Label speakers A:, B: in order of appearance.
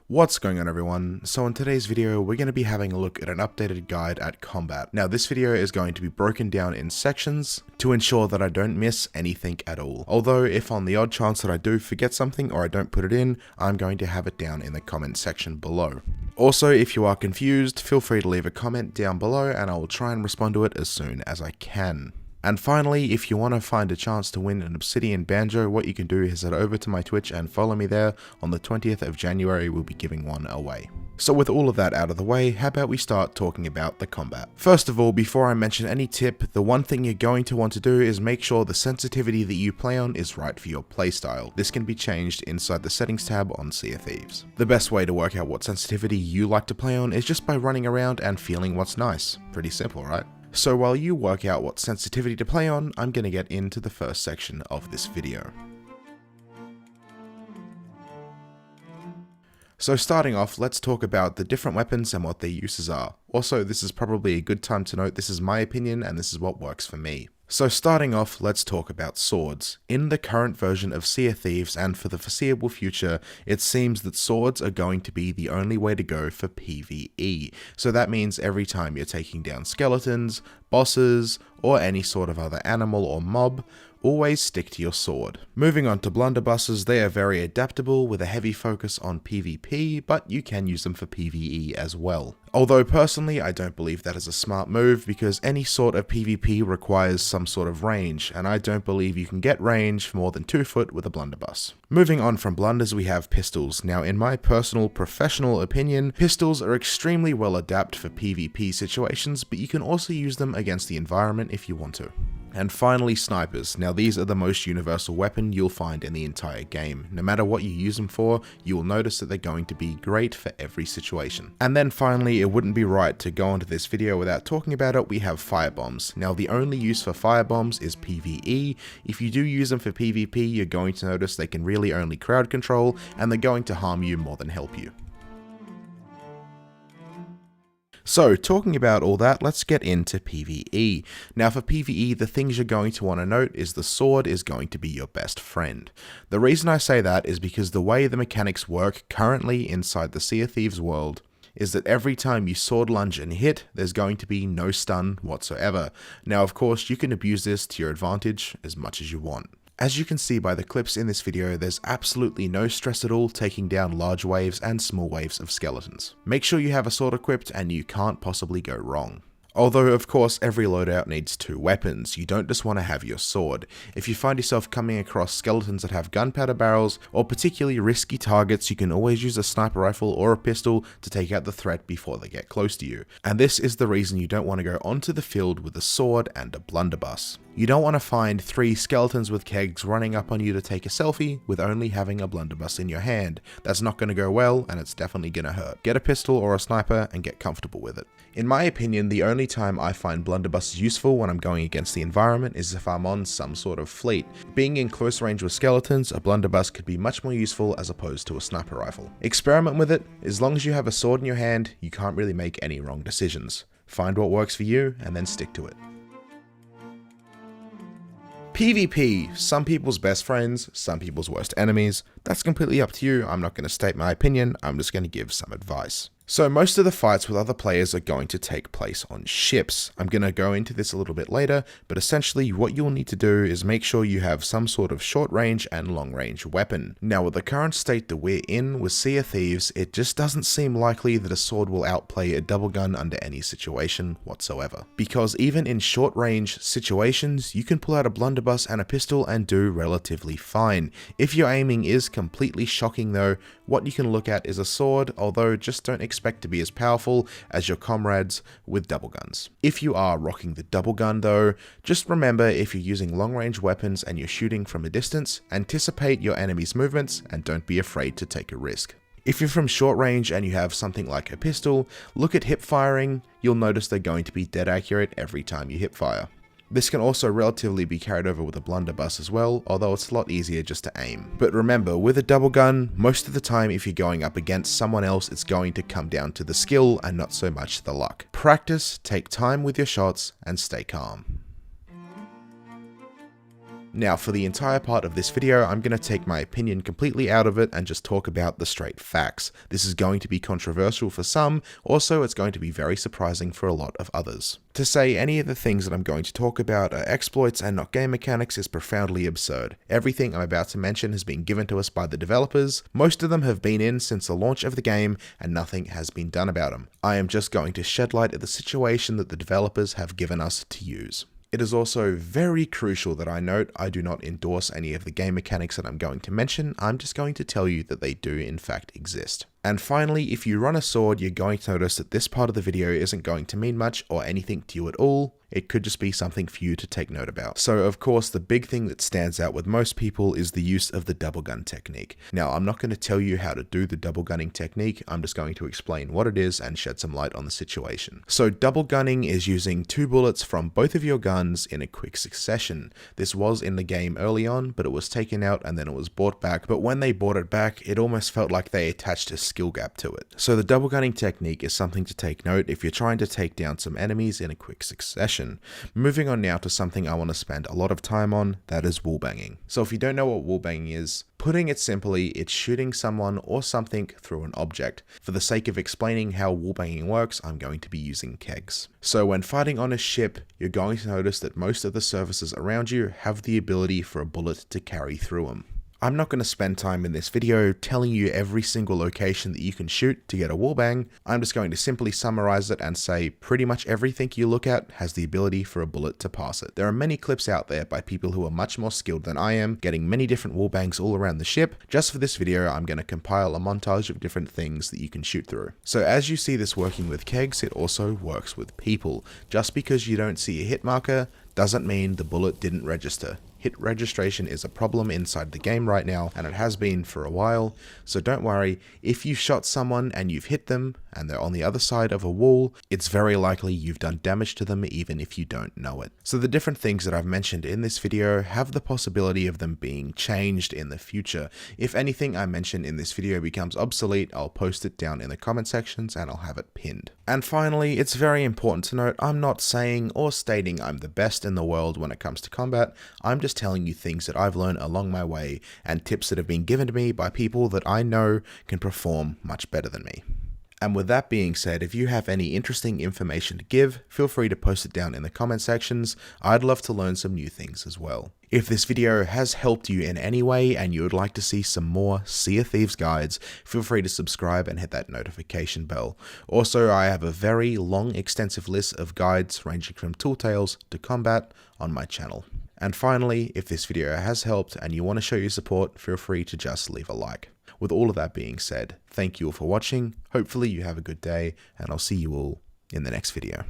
A: What's going on, everyone? So in today's video we're going to be having a look at an updated guide at combat. Now this video is going to be broken down in sections to ensure that I don't miss anything at all. Although if on the odd chance that I do forget something or I don't put it in, I'm going to have it down in the comment section below. Also, if you are confused, feel free to leave a comment down below and I will try and respond to it as soon as I can. And finally, if you want to find a chance to win an Obsidian Banjo, what you can do is head over to my Twitch and follow me there. On the 20th of January, we'll be giving one away. So with all of that out of the way, how about we start talking about the combat. First of all, before I mention any tip, the one thing you're going to want to do is make sure the sensitivity that you play on is right for your playstyle. This can be changed inside the settings tab on Sea of Thieves. The best way to work out what sensitivity you like to play on is just by running around and feeling what's nice. Pretty simple, right? So while you work out what sensitivity to play on, I'm going to get into the first section of this video. So starting off, let's talk about the different weapons and what their uses are. Also, this is probably a good time to note this is my opinion and this is what works for me. So starting off, let's talk about swords. In the current version of Sea of Thieves and for the foreseeable future, it seems that swords are going to be the only way to go for PvE. So that means every time you're taking down skeletons, bosses, or any sort of other animal or mob, always stick to your sword. Moving on to blunderbusses, they are very adaptable with a heavy focus on PvP, but you can use them for PvE as well. Although personally, I don't believe that is a smart move because any sort of PvP requires some sort of range, and I don't believe you can get range for more than 2 foot with a blunderbuss. Moving on from blunders, we have pistols. Now in my personal professional opinion, pistols are extremely well adapted for PvP situations, but you can also use them against the environment if you want to. And finally, snipers. Now these are the most universal weapon you'll find in the entire game. No matter what you use them for, you will notice that they're going to be great for every situation. And then finally, it wouldn't be right to go into this video without talking about it, we have firebombs. Now the only use for firebombs is PvE. If you do use them for PvP, you're going to notice they can really only crowd control, and they're going to harm you more than help you. So, talking about all that, let's get into PvE. Now for PvE, the things you're going to want to note is the sword is going to be your best friend. The reason I say that is because the way the mechanics work currently inside the Sea of Thieves world is that every time you sword lunge and hit, there's going to be no stun whatsoever. Now of course, you can abuse this to your advantage as much as you want. As you can see by the clips in this video, there's absolutely no stress at all taking down large waves and small waves of skeletons. Make sure you have a sword equipped and you can't possibly go wrong. Although of course every loadout needs 2 weapons, you don't just want to have your sword. If you find yourself coming across skeletons that have gunpowder barrels or particularly risky targets, you can always use a sniper rifle or a pistol to take out the threat before they get close to you. And this is the reason you don't want to go onto the field with a sword and a blunderbuss. You don't want to find 3 skeletons with kegs running up on you to take a selfie with only having a blunderbuss in your hand. That's not going to go well and it's definitely going to hurt. Get a pistol or a sniper and get comfortable with it. In my opinion, the only time I find blunderbusses useful when I'm going against the environment is if I'm on some sort of fleet. Being in close range with skeletons, a blunderbuss could be much more useful as opposed to a sniper rifle. Experiment with it. As long as you have a sword in your hand, you can't really make any wrong decisions. Find what works for you and then stick to it. PvP, some people's best friends, some people's worst enemies. That's completely up to you. I'm not going to state my opinion, I'm just going to give some advice. So most of the fights with other players are going to take place on ships. I'm going to go into this a little bit later, but essentially what you'll need to do is make sure you have some sort of short range and long range weapon. Now with the current state that we're in with Sea of Thieves, it just doesn't seem likely that a sword will outplay a double gun under any situation whatsoever. Because even in short range situations, you can pull out a blunderbuss and a pistol and do relatively fine. If your aiming is completely shocking though, what you can look at is a sword, although just don't expect to be as powerful as your comrades with double guns. If you are rocking the double gun though, just remember if you're using long range weapons and you're shooting from a distance, anticipate your enemy's movements and don't be afraid to take a risk. If you're from short range and you have something like a pistol, look at hip firing, you'll notice they're going to be dead accurate every time you hip fire. This can also relatively be carried over with a blunderbuss as well, although it's a lot easier just to aim. But remember, with a double gun, most of the time if you're going up against someone else, it's going to come down to the skill and not so much the luck. Practice, take time with your shots, and stay calm. Now, for the entire part of this video, I'm going to take my opinion completely out of it and just talk about the straight facts. This is going to be controversial for some, also it's going to be very surprising for a lot of others. To say any of the things that I'm going to talk about are exploits and not game mechanics is profoundly absurd. Everything I'm about to mention has been given to us by the developers, most of them have been in since the launch of the game, and nothing has been done about them. I am just going to shed light at the situation that the developers have given us to use. It is also very crucial that I note I do not endorse any of the game mechanics that I'm going to mention, I'm just going to tell you that they do in fact exist. And finally, if you run a sword, you're going to notice that this part of the video isn't going to mean much or anything to you at all. It could just be something for you to take note about. So of course, the big thing that stands out with most people is the use of the double gun technique. Now, I'm not going to tell you how to do the double gunning technique, I'm just going to explain what it is and shed some light on the situation. So double gunning is using 2 bullets from both of your guns in a quick succession. This was in the game early on, but it was taken out and then it was brought back. But when they brought it back, it almost felt like they attached a skill gap to it. So the double gunning technique is something to take note if you're trying to take down some enemies in a quick succession. Moving on now to something I want to spend a lot of time on, that is wallbanging. So if you don't know what wallbanging is, putting it simply, it's shooting someone or something through an object. For the sake of explaining how wallbanging works, I'm going to be using kegs. So when fighting on a ship, you're going to notice that most of the surfaces around you have the ability for a bullet to carry through them. I'm not going to spend time in this video telling you every single location that you can shoot to get a wallbang. I'm just going to simply summarize it and say pretty much everything you look at has the ability for a bullet to pass it. There are many clips out there by people who are much more skilled than I am, getting many different wallbangs all around the ship. Just for this video, I'm going to compile a montage of different things that you can shoot through. So as you see this working with kegs, it also works with people. Just because you don't see a hit marker doesn't mean the bullet didn't register. Hit registration is a problem inside the game right now, and it has been for a while, so don't worry, if you shot someone and you've hit them, and they're on the other side of a wall, it's very likely you've done damage to them even if you don't know it. So the different things that I've mentioned in this video have the possibility of them being changed in the future. If anything I mention in this video becomes obsolete, I'll post it down in the comment sections and I'll have it pinned. And finally, it's very important to note, I'm not saying or stating I'm the best in the world when it comes to combat, I'm just telling you things that I've learned along my way and tips that have been given to me by people that I know can perform much better than me. And with that being said, if you have any interesting information to give, feel free to post it down in the comment sections. I'd love to learn some new things as well. If this video has helped you in any way and you would like to see some more Sea of Thieves guides, feel free to subscribe and hit that notification bell. Also, I have a very long, extensive list of guides ranging from tool tales to combat on my channel. And finally, if this video has helped and you want to show your support, feel free to just leave a like. With all of that being said, thank you all for watching, hopefully you have a good day, and I'll see you all in the next video.